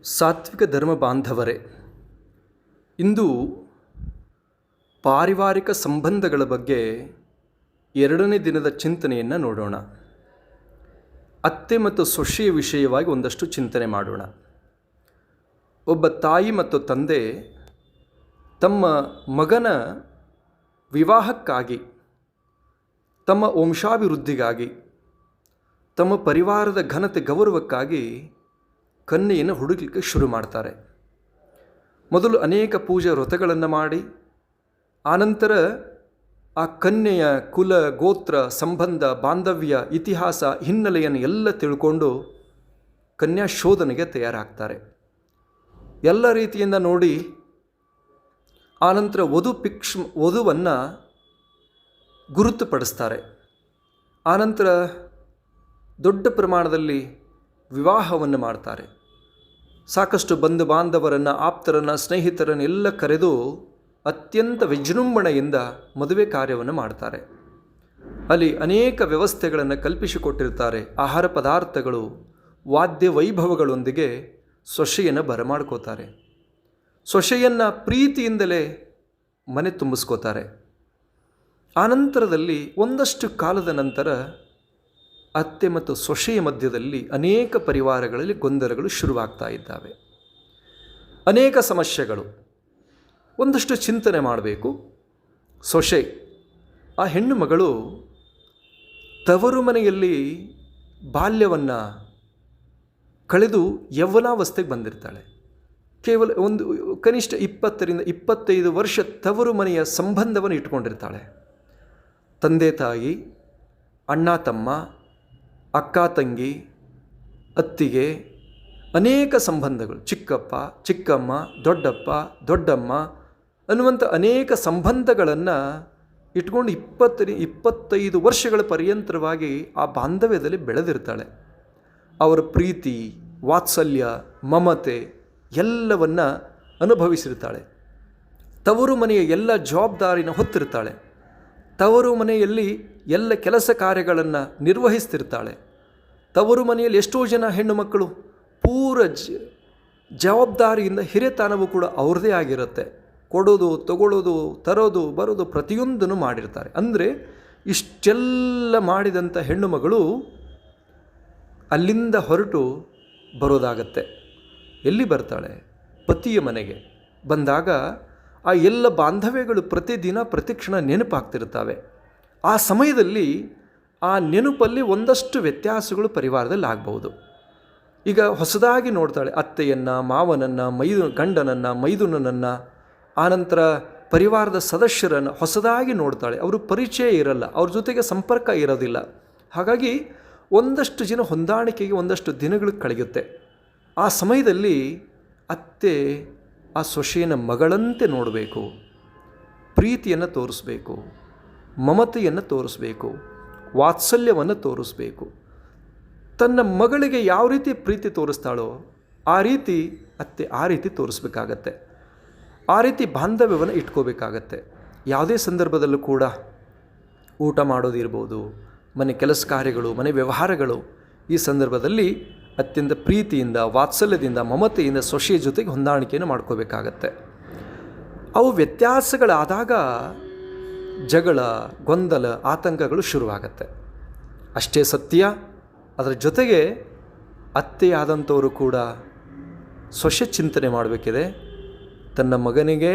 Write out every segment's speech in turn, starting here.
ಸಾತ್ವಿಕ ಧರ್ಮ ಬಾಂಧವರೇ, ಇಂದು ಪಾರಿವಾರಿಕ ಸಂಬಂಧಗಳ ಬಗ್ಗೆ ಎರಡನೇ ದಿನದ ಚಿಂತನೆಯನ್ನು ನೋಡೋಣ. ಅತ್ತೆ ಮತ್ತು ಸೊಸೆಯ ವಿಷಯವಾಗಿ ಒಂದಷ್ಟು ಚಿಂತನೆ ಮಾಡೋಣ. ಒಬ್ಬ ತಾಯಿ ಮತ್ತು ತಂದೆ ತಮ್ಮ ಮಗನ ವಿವಾಹಕ್ಕಾಗಿ, ತಮ್ಮ ವಂಶಾಭಿವೃದ್ಧಿಗಾಗಿ, ತಮ್ಮ ಪರಿವಾರದ ಘನತೆ ಗೌರವಕ್ಕಾಗಿ ಕನ್ಯೆಯನ್ನು ಹುಡುಕಲಿಕ್ಕೆ ಶುರು ಮಾಡ್ತಾರೆ. ಮೊದಲು ಅನೇಕ ಪೂಜಾ ವ್ರತಗಳನ್ನು ಮಾಡಿ, ಆನಂತರ ಆ ಕನ್ಯೆಯ ಕುಲ, ಗೋತ್ರ, ಸಂಬಂಧ, ಬಾಂಧವ್ಯ, ಇತಿಹಾಸ, ಹಿನ್ನೆಲೆಯನ್ನು ಎಲ್ಲ ತಿಳ್ಕೊಂಡು ಕನ್ಯಾ ಶೋಧನೆಗೆ ತಯಾರಾಗ್ತಾರೆ. ಎಲ್ಲ ರೀತಿಯಿಂದ ನೋಡಿ ಆನಂತರ ವಧುವನ್ನು ಗುರುತುಪಡಿಸ್ತಾರೆ. ಆನಂತರ ದೊಡ್ಡ ಪ್ರಮಾಣದಲ್ಲಿ ವಿವಾಹವನ್ನು ಮಾಡ್ತಾರೆ. ಸಾಕಷ್ಟು ಬಂಧು ಬಾಂಧವರನ್ನು, ಆಪ್ತರನ್ನು, ಸ್ನೇಹಿತರನ್ನು ಎಲ್ಲ ಕರೆದು ಅತ್ಯಂತ ವಿಜೃಂಭಣೆಯಿಂದ ಮದುವೆ ಕಾರ್ಯವನ್ನು ಮಾಡ್ತಾರೆ. ಅಲ್ಲಿ ಅನೇಕ ವ್ಯವಸ್ಥೆಗಳನ್ನು ಕಲ್ಪಿಸಿಕೊಟ್ಟಿರ್ತಾರೆ. ಆಹಾರ ಪದಾರ್ಥಗಳು, ವಾದ್ಯ ವೈಭವಗಳೊಂದಿಗೆ ಸೊಸೆಯನ್ನು ಬರಮಾಡ್ಕೋತಾರೆ. ಸೊಸೆಯನ್ನು ಪ್ರೀತಿಯಿಂದಲೇ ಮನೆ ತುಂಬಿಸ್ಕೋತಾರೆ. ಆನಂತರದಲ್ಲಿ ಒಂದಷ್ಟು ಕಾಲದ ನಂತರ ಅತ್ತೆ ಮತ್ತು ಸೊಸೆಯ ಮಧ್ಯದಲ್ಲಿ ಅನೇಕ ಪರಿವಾರಗಳಲ್ಲಿ ಗೊಂದಲಗಳು ಶುರುವಾಗ್ತಾ ಇದ್ದಾವೆ. ಅನೇಕ ಸಮಸ್ಯೆಗಳು. ಒಂದಷ್ಟು ಚಿಂತನೆ ಮಾಡಬೇಕು. ಸೊಸೆ, ಆ ಹೆಣ್ಣು ಮಗಳು ತವರು ಮನೆಯಲ್ಲಿ ಬಾಲ್ಯವನ್ನು ಕಳೆದು ಯೌವನಾವಸ್ಥೆಗೆ ಬಂದಿರ್ತಾಳೆ. ಕೇವಲ ಕನಿಷ್ಠ 20ರಿಂದ 25 ವರ್ಷ ತವರು ಮನೆಯ ಸಂಬಂಧವನ್ನು ಇಟ್ಕೊಂಡಿರ್ತಾಳೆ. ತಂದೆ ತಾಯಿ, ಅಣ್ಣ ತಮ್ಮ, ಅಕ್ಕ ತಂಗಿ, ಅತ್ತಿಗೆ, ಅನೇಕ ಸಂಬಂಧಗಳು, ಚಿಕ್ಕಪ್ಪ, ಚಿಕ್ಕಮ್ಮ, ದೊಡ್ಡಪ್ಪ, ದೊಡ್ಡಮ್ಮ ಅನ್ನುವಂಥ ಅನೇಕ ಸಂಬಂಧಗಳನ್ನು ಇಟ್ಕೊಂಡು 20-25 ವರ್ಷಗಳ ಪರ್ಯಂತರವಾಗಿ ಆ ಬಾಂಧವ್ಯದಲ್ಲಿ ಬೆಳೆದಿರ್ತಾಳೆ. ಅವರ ಪ್ರೀತಿ, ವಾತ್ಸಲ್ಯ, ಮಮತೆ ಎಲ್ಲವನ್ನು ಅನುಭವಿಸಿರ್ತಾಳೆ. ತವರು ಮನೆಯ ಎಲ್ಲ ಜವಾಬ್ದಾರಿನ ಹೊತ್ತಿರ್ತಾಳೆ. ತವರು ಮನೆಯಲ್ಲಿ ಎಲ್ಲ ಕೆಲಸ ಕಾರ್ಯಗಳನ್ನು ನಿರ್ವಹಿಸ್ತಿರ್ತಾಳೆ. ತವರು ಮನೆಯಲ್ಲಿ ಎಷ್ಟೋ ಜನ ಹೆಣ್ಣು ಮಕ್ಕಳು ಪೂರ ಜವಾಬ್ದಾರಿಯಿಂದ ಹಿರಿತನವೂ ಕೂಡ ಅವ್ರದ್ದೇ ಆಗಿರುತ್ತೆ. ಕೊಡೋದು, ತಗೊಳ್ಳೋದು, ತರೋದು, ಬರೋದು ಪ್ರತಿಯೊಂದನ್ನು ಮಾಡಿರ್ತಾರೆ. ಅಂದರೆ ಇಷ್ಟೆಲ್ಲ ಮಾಡಿದಂಥ ಹೆಣ್ಣು ಮಗಳು ಅಲ್ಲಿಂದ ಹೊರಟು ಬರೋದಾಗತ್ತೆ. ಎಲ್ಲಿ ಬರ್ತಾಳೆ? ಪತಿಯ ಮನೆಗೆ ಬಂದಾಗ ಆ ಎಲ್ಲ ಬಾಂಧವ್ಯಗಳು ಪ್ರತಿದಿನ ಪ್ರತಿಕ್ಷಣ ನೆನಪಾಗ್ತಿರ್ತವೆ. ಆ ಸಮಯದಲ್ಲಿ ಆ ನೆನಪಲ್ಲಿ ಒಂದಷ್ಟು ವ್ಯತ್ಯಾಸಗಳು ಪರಿವಾರದಲ್ಲಿ ಆಗ್ಬೋದು. ಈಗ ಹೊಸದಾಗಿ ನೋಡ್ತಾಳೆ ಅತ್ತೆಯನ್ನು, ಮಾವನನ್ನು, ಗಂಡನನ್ನು, ಮೈದುನನನ್ನು, ಆನಂತರ ಪರಿವಾರದ ಸದಸ್ಯರನ್ನು ಹೊಸದಾಗಿ ನೋಡ್ತಾಳೆ. ಅವರು ಪರಿಚಯ ಇರಲ್ಲ, ಅವ್ರ ಜೊತೆಗೆ ಸಂಪರ್ಕ ಇರೋದಿಲ್ಲ. ಹಾಗಾಗಿ ಒಂದಷ್ಟು ಜನ ಹೊಂದಾಣಿಕೆಗೆ ಒಂದಷ್ಟು ದಿನಗಳು ಕಳೆಯುತ್ತೆ. ಆ ಸಮಯದಲ್ಲಿ ಅತ್ತೆ ಆ ಸೊಸೆಯನ ಮಗಳಂತೆ ನೋಡಬೇಕು, ಪ್ರೀತಿಯನ್ನು ತೋರಿಸ್ಬೇಕು, ಮಮತೆಯನ್ನು ತೋರಿಸ್ಬೇಕು, ವಾತ್ಸಲ್ಯವನ್ನು ತೋರಿಸ್ಬೇಕು. ತನ್ನ ಮಗಳಿಗೆ ಯಾವ ರೀತಿ ಪ್ರೀತಿ ತೋರಿಸ್ತಾಳೋ ಆ ರೀತಿ ಅತ್ತೆ ಆ ರೀತಿ ತೋರಿಸ್ಬೇಕಾಗತ್ತೆ. ಆ ರೀತಿ ಬಾಂಧವ್ಯವನ್ನು ಇಟ್ಕೋಬೇಕಾಗತ್ತೆ. ಯಾವುದೇ ಸಂದರ್ಭದಲ್ಲೂ ಕೂಡ ಊಟ ಮಾಡೋದಿರ್ಬೋದು, ಮನೆ ಕೆಲಸ ಕಾರ್ಯಗಳು, ಮನೆ ವ್ಯವಹಾರಗಳು, ಈ ಸಂದರ್ಭದಲ್ಲಿ ಅತ್ಯಂತ ಪ್ರೀತಿಯಿಂದ, ವಾತ್ಸಲ್ಯದಿಂದ, ಮಮತೆಯಿಂದ ಸೊಸೆಯ ಜೊತೆಗೆ ಹೊಂದಾಣಿಕೆಯನ್ನು ಮಾಡ್ಕೋಬೇಕಾಗತ್ತೆ. ಅವು ವ್ಯತ್ಯಾಸಗಳಾದಾಗ ಜಗಳ, ಗೊಂದಲ, ಆತಂಕಗಳು ಶುರುವಾಗತ್ತೆ. ಅಷ್ಟೇ ಸತ್ಯ. ಅದರ ಜೊತೆಗೆ ಅತ್ತೆಯಾದಂಥವರು ಕೂಡ ಸೊಸೆ ಚಿಂತನೆ ಮಾಡಬೇಕಿದೆ. ತನ್ನ ಮಗನಿಗೆ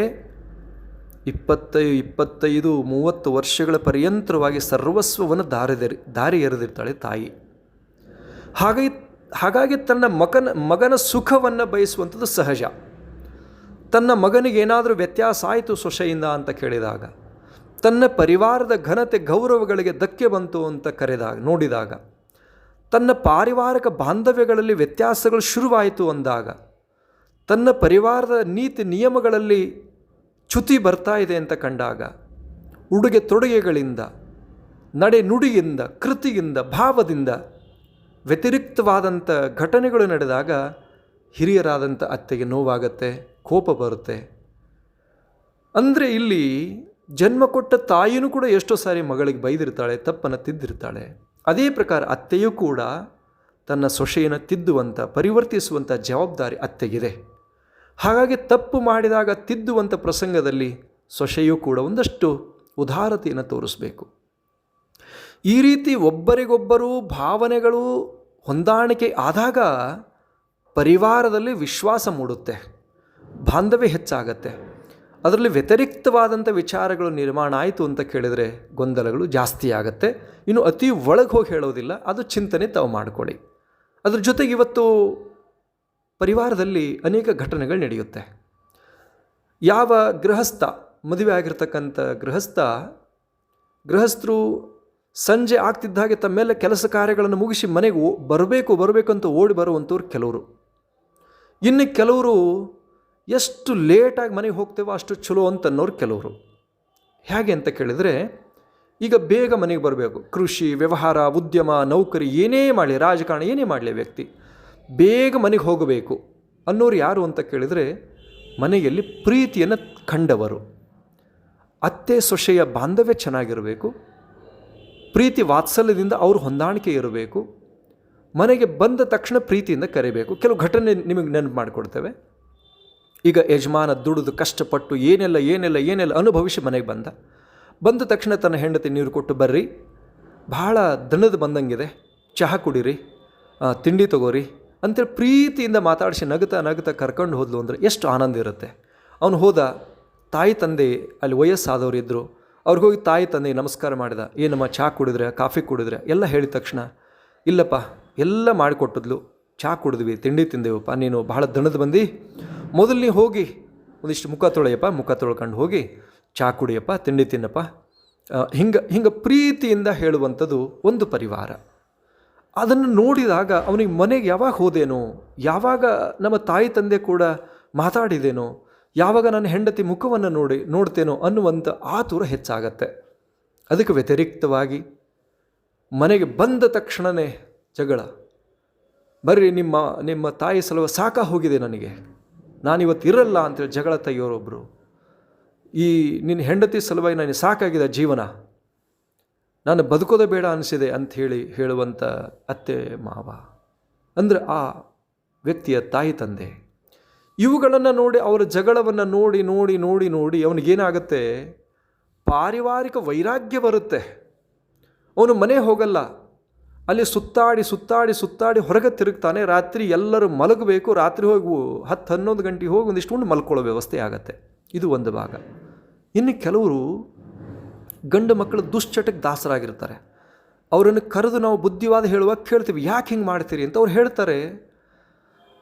25-30 ವರ್ಷಗಳ ಪರ್ಯಂತರವಾಗಿ ಸರ್ವಸ್ವವನ್ನು ದಾರಿ ಎರೆದಿರ್ತಾಳೆ ತಾಯಿ. ಹಾಗಾಗಿ ತನ್ನ ಮಗನ ಸುಖವನ್ನು ಬಯಸುವಂಥದ್ದು ಸಹಜ. ತನ್ನ ಮಗನಿಗೆ ಏನಾದರೂ ವ್ಯತ್ಯಾಸ ಆಯಿತು ಸೊಸೆಯಿಂದ ಅಂತ ಕೇಳಿದಾಗ, ತನ್ನ ಪರಿವಾರದ ಘನತೆ ಗೌರವಗಳಿಗೆ ಧಕ್ಕೆ ಬಂತು ಅಂತ ನೋಡಿದಾಗ, ತನ್ನ ಪಾರಿವಾರಿಕ ಬಾಂಧವ್ಯಗಳಲ್ಲಿ ವ್ಯತ್ಯಾಸಗಳು ಶುರುವಾಯಿತು ಅಂದಾಗ, ತನ್ನ ಪರಿವಾರದ ನೀತಿ ನಿಯಮಗಳಲ್ಲಿ ಚ್ಯುತಿ ಬರ್ತಾ ಇದೆ ಅಂತ ಕಂಡಾಗ, ಉಡುಗೆ ತೊಡುಗೆಗಳಿಂದ, ನಡೆ ನುಡಿಯಿಂದ, ಕೃತಿಯಿಂದ, ಭಾವದಿಂದ ವ್ಯತಿರಿಕ್ತವಾದಂಥ ಘಟನೆಗಳು ನಡೆದಾಗ ಹಿರಿಯರಾದಂಥ ಅತ್ತೆಗೆ ನೋವಾಗತ್ತೆ, ಕೋಪ ಬರುತ್ತೆ. ಅಂದರೆ ಇಲ್ಲಿ ಜನ್ಮ ಕೊಟ್ಟ ತಾಯಿನೂ ಕೂಡ ಎಷ್ಟೋ ಸಾರಿ ಮಗಳಿಗೆ ಬೈದಿರ್ತಾಳೆ, ತಪ್ಪನ್ನು ತಿದ್ದಿರ್ತಾಳೆ. ಅದೇ ಪ್ರಕಾರ ಅತ್ತೆಯೂ ಕೂಡ ತನ್ನ ಸೊಸೆಯನ್ನು ತಿದ್ದುವಂಥ ಪರಿವರ್ತಿಸುವಂಥ ಜವಾಬ್ದಾರಿ ಅತ್ತೆಗಿದೆ. ಹಾಗಾಗಿ ತಪ್ಪು ಮಾಡಿದಾಗ ತಿದ್ದುವಂಥ ಪ್ರಸಂಗದಲ್ಲಿ ಸೊಸೆಯೂ ಕೂಡ ಒಂದಷ್ಟು ಉದಾರತೆಯನ್ನು ತೋರಿಸಬೇಕು. ಈ ರೀತಿ ಒಬ್ಬರಿಗೊಬ್ಬರು ಭಾವನೆಗಳು ಹೊಂದಾಣಿಕೆ ಆದಾಗ ಪರಿವಾರದಲ್ಲಿ ವಿಶ್ವಾಸ ಮೂಡುತ್ತೆ, ಬಾಂಧವ್ಯ ಹೆಚ್ಚಾಗತ್ತೆ. ಅದರಲ್ಲಿ ವ್ಯತಿರಿಕ್ತವಾದಂಥ ವಿಚಾರಗಳು ನಿರ್ಮಾಣ ಆಯಿತು ಅಂತ ಕೇಳಿದರೆ ಗೊಂದಲಗಳು ಜಾಸ್ತಿ ಆಗುತ್ತೆ. ಇನ್ನು ಅತಿ ಒಳಗೆ ಹೋಗಿ ಹೇಳೋದಿಲ್ಲ, ಅದು ಚಿಂತನೆ ತಾವು ಮಾಡಿಕೊಡಿ. ಅದ್ರ ಜೊತೆಗೆ ಇವತ್ತು ಪರಿವಾರದಲ್ಲಿ ಅನೇಕ ಘಟನೆಗಳು ನಡೆಯುತ್ತೆ. ಯಾವ ಗೃಹಸ್ಥ, ಮದುವೆ ಆಗಿರ್ತಕ್ಕಂಥ ಗೃಹಸ್ಥರು ಸಂಜೆ ಆಗ್ತಿದ್ದ ಹಾಗೆ ತಮ್ಮೆಲ್ಲ ಕೆಲಸ ಕಾರ್ಯಗಳನ್ನು ಮುಗಿಸಿ ಮನೆಗೆ ಬರಬೇಕು ಅಂತ ಓಡಿ ಬರುವಂಥವ್ರು ಕೆಲವರು. ಇನ್ನು ಕೆಲವರು ಎಷ್ಟು ಲೇಟಾಗಿ ಮನೆಗೆ ಹೋಗ್ತೇವೋ ಅಷ್ಟು ಚಲೋ ಅಂತನ್ನೋರು ಕೆಲವರು. ಹೇಗೆ ಅಂತ ಕೇಳಿದರೆ, ಈಗ ಬೇಗ ಮನೆಗೆ ಬರಬೇಕು, ಕೃಷಿ, ವ್ಯವಹಾರ, ಉದ್ಯಮ, ನೌಕರಿ ಏನೇ ಮಾಡಲಿ, ರಾಜಕಾರಣ ಏನೇ ಮಾಡಲಿ, ವ್ಯಕ್ತಿ ಬೇಗ ಮನೆಗೆ ಹೋಗಬೇಕು ಅನ್ನೋರು ಯಾರು ಅಂತ ಕೇಳಿದರೆ ಮನೆಯಲ್ಲಿ ಪ್ರೀತಿಯನ್ನು ಕಂಡವರು. ಅತ್ತೆ ಸೊಸೆಯ ಬಾಂಧವ್ಯ ಚೆನ್ನಾಗಿರಬೇಕು, ಪ್ರೀತಿ ವಾತ್ಸಲ್ಯದಿಂದ ಅವರು ಹೊಂದಾಣಿಕೆ ಇರಬೇಕು, ಮನೆಗೆ ಬಂದ ತಕ್ಷಣ ಪ್ರೀತಿಯಿಂದ ಕರಿಬೇಕು. ಕೆಲವು ಘಟನೆ ನಿಮಗೆ ನೆನಪು ಮಾಡಿಕೊಡ್ತೇವೆ. ಈಗ ಯಜಮಾನ ದುಡಿದು ಕಷ್ಟಪಟ್ಟು ಏನೆಲ್ಲ ಅನುಭವಿಸಿ ಮನೆಗೆ ಬಂದ ತಕ್ಷಣ ತನ್ನ ಹೆಂಡತಿ ನೀರು ಕೊಟ್ಟು ಬರ್ರಿ, ಭಾಳ ದಣದು ಬಂದಂಗಿದೆ, ಚಹಾ ಕುಡೀರಿ, ತಿಂಡಿ ತಗೋರಿ ಅಂತೇಳಿ ಪ್ರೀತಿಯಿಂದ ಮಾತಾಡಿಸಿ ನಗುತ್ತಾ ಕರ್ಕೊಂಡು ಹೋದ್ಲು ಅಂದರೆ ಎಷ್ಟು ಆನಂದ ಇರುತ್ತೆ. ಅವನು ಹೋದ, ತಾಯಿ ತಂದೆ ಅಲ್ಲಿ ವಯಸ್ಸಾದವರು ಇದ್ದರು, ಅವ್ರಿಗೆ ಹೋಗಿ ತಾಯಿ ತಂದೆ ನಮಸ್ಕಾರ ಮಾಡಿದ. ಏನಮ್ಮ ಚಹಾ ಕುಡಿದ್ರೆ, ಕಾಫಿ ಕುಡಿದ್ರೆ ಎಲ್ಲ ಹೇಳಿದ ತಕ್ಷಣ, ಇಲ್ಲಪ್ಪ ಎಲ್ಲ ಮಾಡಿಕೊಟ್ಟಿದ್ಲು, ಚಹಾ ಕುಡಿದ್ವಿ, ತಿಂಡಿ ತಿಂದೇವಪ್ಪ, ನೀನು ಭಾಳ ದಣದು ಬಂದು ಮೊದಲು ನೀ ಹೋಗಿ ಒಂದಿಷ್ಟು ಮುಖ ತೊಳ್ಕೊಂಡು ಹೋಗಿ ಚಹಾ ಕುಡಿಯಪ್ಪ, ತಿಂಡಿ ತಿನ್ನಪ್ಪ, ಹಿಂಗೆ ಪ್ರೀತಿಯಿಂದ ಹೇಳುವಂಥದ್ದು ಒಂದು ಪರಿವಾರ. ಅದನ್ನು ನೋಡಿದಾಗ ಅವನಿಗೆ ಮನೆಗೆ ಯಾವಾಗ ಹೋದೇನೋ, ಯಾವಾಗ ನಮ್ಮ ತಾಯಿ ತಂದೆ ಕೂಡ ಮಾತಾಡಿದೇನೋ, ಯಾವಾಗ ನನ್ನ ಹೆಂಡತಿ ಮುಖವನ್ನು ನೋಡ್ತೇನೋ ಅನ್ನುವಂಥ ಆತುರ ಹೆಚ್ಚಾಗತ್ತೆ. ಅದಕ್ಕೆ ವ್ಯತಿರಿಕ್ತವಾಗಿ ಮನೆಗೆ ಬಂದ ತಕ್ಷಣವೇ ಜಗಳ, ಬರ್ರಿ ನಿಮ್ಮ ತಾಯಿ ಸಲುವ ಸಾಕ ಹೋಗಿದೆ ನನಗೆ, ನಾನಿವತ್ತು ಇರಲ್ಲ ಅಂತೇಳಿ ಜಗಳ ತೆಗೆಯೋರೊಬ್ಬರು. ಈ ನಿನ್ನ ಹೆಂಡತಿ ಸಲುವಾಗಿ ನನಗೆ ಸಾಕಾಗಿದೆ ಜೀವನ, ನಾನು ಬದುಕೋದೇ ಬೇಡ ಅನಿಸಿದೆ ಅಂಥೇಳಿ ಹೇಳುವಂಥ ಅತ್ತೆ ಮಾವ, ಅಂದರೆ ಆ ವ್ಯಕ್ತಿಯ ತಾಯಿ ತಂದೆ. ಇವುಗಳನ್ನು ನೋಡಿ, ಅವರ ಜಗಳವನ್ನು ನೋಡಿ ಅವನಿಗೇನಾಗುತ್ತೆ, ಪಾರಿವಾರಿಕ ವೈರಾಗ್ಯ ಬರುತ್ತೆ. ಅವನು ಮನೆ ಹೋಗಲ್ಲ, ಅಲ್ಲಿ ಸುತ್ತಾಡಿ ಹೊರಗೆ ತಿರುಗ್ತಾನೆ. ರಾತ್ರಿ ಎಲ್ಲರೂ ಮಲಗಬೇಕು, ರಾತ್ರಿ ಹೋಗಿ 10-11 ಗಂಟೆಗೆ ಹೋಗಿ ಒಂದಿಷ್ಟು ಉಂಡು ಮಲ್ಕೊಳ್ಳೋ ವ್ಯವಸ್ಥೆ ಆಗತ್ತೆ. ಇದು ಒಂದು ಭಾಗ. ಇನ್ನು ಕೆಲವರು ಗಂಡು ಮಕ್ಕಳು ದುಶ್ಚಟಕ್ಕೆ ದಾಸರಾಗಿರ್ತಾರೆ. ಅವರನ್ನು ಕರೆದು ನಾವು ಬುದ್ಧಿವಾದ ಹೇಳುವಾಗ ಕೇಳ್ತೀವಿ, ಯಾಕೆ ಹಿಂಗೆ ಮಾಡ್ತೀರಿ ಅಂತ. ಅವ್ರು ಹೇಳ್ತಾರೆ,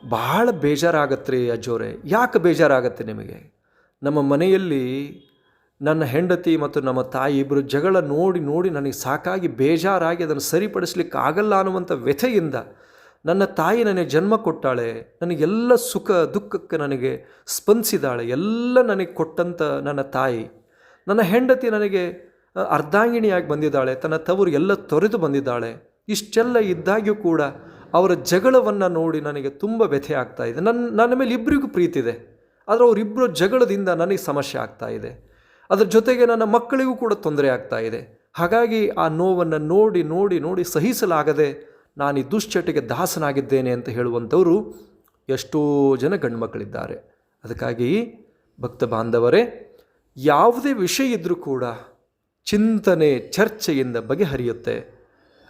ಭಾಳ ಬೇಜಾರಾಗತ್ತೆ ರೀ ಅಜ್ಜೋರೆ. ಯಾಕೆ ಬೇಜಾರಾಗತ್ತೆ ನಿಮಗೆ? ನಮ್ಮ ಮನೆಯಲ್ಲಿ ನನ್ನ ಹೆಂಡತಿ ಮತ್ತು ನಮ್ಮ ತಾಯಿ ಇಬ್ಬರು ಜಗಳ ನೋಡಿ ನನಗೆ ಸಾಕಾಗಿ ಬೇಜಾರಾಗಿ ಅದನ್ನು ಸರಿಪಡಿಸ್ಲಿಕ್ಕೆ ಆಗಲ್ಲ ಅನ್ನುವಂಥ ವ್ಯಥೆಯಿಂದ ನನ್ನ ತಾಯಿ ನನಗೆ ಜನ್ಮ ಕೊಟ್ಟಾಳೆ, ನನಗೆಲ್ಲ ಸುಖ ದುಃಖಕ್ಕೆ ನನಗೆ ಸ್ಪಂದಿಸಿದಾಳೆ, ಎಲ್ಲ ನನಗೆ ಕೊಟ್ಟಂಥ ನನ್ನ ತಾಯಿ, ನನ್ನ ಹೆಂಡತಿ ನನಗೆ ಅರ್ಧಾಂಗಿಣಿಯಾಗಿ ಬಂದಿದ್ದಾಳೆ, ತನ್ನ ತವರು ಎಲ್ಲ ತೊರೆದು ಬಂದಿದ್ದಾಳೆ. ಇಷ್ಟೆಲ್ಲ ಇದ್ದಾಗ್ಯೂ ಕೂಡ ಅವರ ಜಗಳವನ್ನು ನೋಡಿ ನನಗೆ ತುಂಬ ವ್ಯಥೆ ಆಗ್ತಾ ಇದೆ. ನನ್ನ ಮೇಲೆ ಇಬ್ಬರಿಗೂ ಪ್ರೀತಿ ಇದೆ, ಆದರೆ ಅವರಿಬ್ಬರು ಜಗಳದಿಂದ ನನಗೆ ಸಮಸ್ಯೆ ಆಗ್ತಾ ಇದೆ. ಅದರ ಜೊತೆಗೆ ನನ್ನ ಮಕ್ಕಳಿಗೂ ಕೂಡ ತೊಂದರೆ ಆಗ್ತಾ ಇದೆ. ಹಾಗಾಗಿ ಆ ನೋವನ್ನು ನೋಡಿ ಸಹಿಸಲಾಗದೆ ನಾನು ಈ ದುಶ್ಚಟಕ್ಕೆ ದಾಸನಾಗಿದ್ದೇನೆ ಅಂತ ಹೇಳುವಂಥವರು ಎಷ್ಟೋ ಜನ ಗಂಡು ಮಕ್ಕಳಿದ್ದಾರೆ. ಅದಕ್ಕಾಗಿ ಭಕ್ತ ಬಾಂಧವರೇ, ಯಾವುದೇ ವಿಷಯ ಇದ್ದರೂ ಕೂಡ ಚಿಂತನೆ ಚರ್ಚೆಯಿಂದ ಬಗೆಹರಿಯುತ್ತೆ.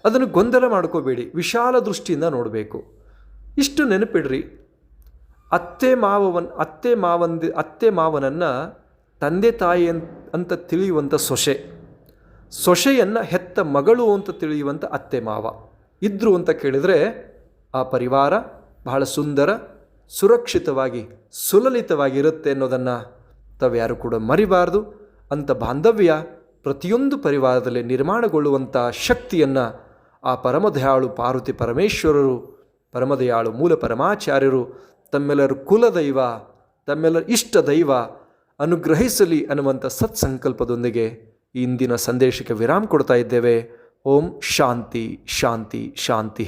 ಅದನ್ನು ಗೊಂದಲ ಮಾಡ್ಕೋಬೇಡಿ, ವಿಶಾಲ ದೃಷ್ಟಿಯಿಂದ ನೋಡಬೇಕು. ಇಷ್ಟು ನೆನಪಿಡ್ರಿ, ಅತ್ತೆ ಮಾವನನ್ನು ತಂದೆ ತಾಯಿ ಅಂತ ತಿಳಿಯುವಂಥ ಸೊಸೆಯನ್ನು ಹೆತ್ತ ಮಗಳು ಅಂತ ತಿಳಿಯುವಂಥ ಅತ್ತೆ ಮಾವ ಇದ್ದರು ಅಂತ ಕೇಳಿದರೆ ಆ ಪರಿವಾರ ಬಹಳ ಸುಂದರ, ಸುರಕ್ಷಿತವಾಗಿ, ಸುಲಲಿತವಾಗಿರುತ್ತೆ ಅನ್ನೋದನ್ನು ತಾವ್ಯಾರು ಕೂಡ ಮರಿಬಾರ್ದು. ಅಂಥ ಬಾಂಧವ್ಯ ಪ್ರತಿಯೊಂದು ಪರಿವಾರದಲ್ಲಿ ನಿರ್ಮಾಣಗೊಳ್ಳುವಂಥ ಶಕ್ತಿಯನ್ನು ಆ ಪರಮದಯಾಳು ಪಾರ್ವತಿ ಪರಮೇಶ್ವರರು, ಪರಮದಯಾಳು ಮೂಲ ಪರಮಾಚಾರ್ಯರು ತಮ್ಮೆಲ್ಲರ ಕುಲದೈವ, ತಮ್ಮೆಲ್ಲರ ಇಷ್ಟ ದೈವ ಅನುಗ್ರಹಿಸಲಿ ಅನ್ನುವಂಥ ಸತ್ಸಂಕಲ್ಪದೊಂದಿಗೆ ಈ ಇಂದಿನ ಸಂದೇಶಕ್ಕೆ ವಿರಾಮ ಕೊಡ್ತಾ ಇದ್ದೇವೆ. ಓಂ ಶಾಂತಿ ಶಾಂತಿ ಶಾಂತಿ.